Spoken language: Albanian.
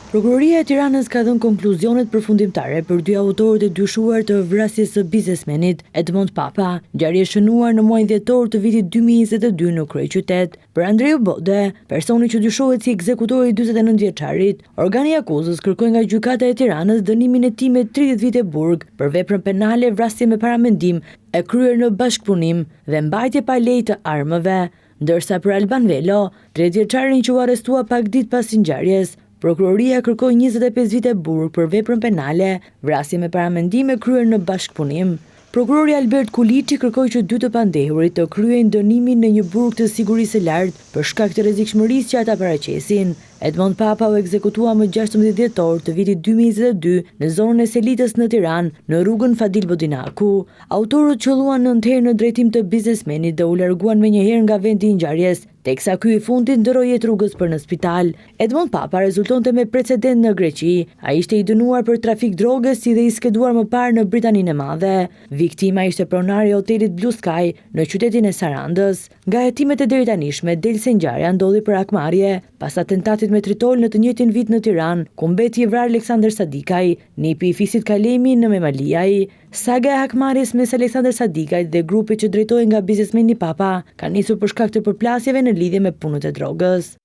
Prokuroria e Tiranës ka dhënë konkluzionet përfundimtare për dy autorët e dyshuar të vrasjes së biznesmenit Edmond Papa, ngjarje e shënuar në muajin dhjetor të vitit 2022 në kryeqytet. Për Andreu Bode, personi që dyshohet si ekzekutori i 49 vjeçarit, organi i akuzës kërkoi nga gjykata e Tiranës dënimin e tij me 30 vite burg për veprën penale vrasje me paramendim e kryer në bashkëpunim dhe mbajtje pa leje të armëve, ndërsa për Alban Velo, 30 vjeçarin që u arrestua pak ditë pas ngjarjes, prokuroria kërkoi 25 vite burg për veprën penale, vrasje me paramendim e kryer në bashkëpunim. Prokurori Albert Kuliçi kërkoi që dy të pandehurit të kryejnë dënimin në një burg të sigurisë së lartë për shkak të rrezikshmërisë që ata paraqesin. Edmond Papa u ekzekutua më 16 dhjetor të vitit 2022 në zonën e Selitës në Tiranë, në rrugën Fadil Bodinaku. Autorët qelluan 9 herë në drejtim të biznesmenit dhe u larguan menjëherë nga vendi i ngjarjes, teksa ky i fundit ndroi jetë rrugës për në spital. Edmond Papa rezultonte me precedent në Greqi. Ai ishte i dënuar për trafik drogës si dhe i skeduar më parë në Britaninë e Madhe. Viktima ishte pronari i hotelit Blue Sky në qytetin e Sarandës. Nga hetimet e deritanishme del se ngjarja ndodhi për akmarrje pas atentatit me tritol në të njëjtin vit në Tiranë, ku mbeti i vrarë Aleksandër Sadikaj, nipi i fisit Kalemi në Memaliaj. Saga e hakmarrjes mes Aleksandër Sadikajt dhe grupit që drejtohej nga biznesmeni Papa ka nisur për shkak të përplasjeve në lidhje me punët e drogës.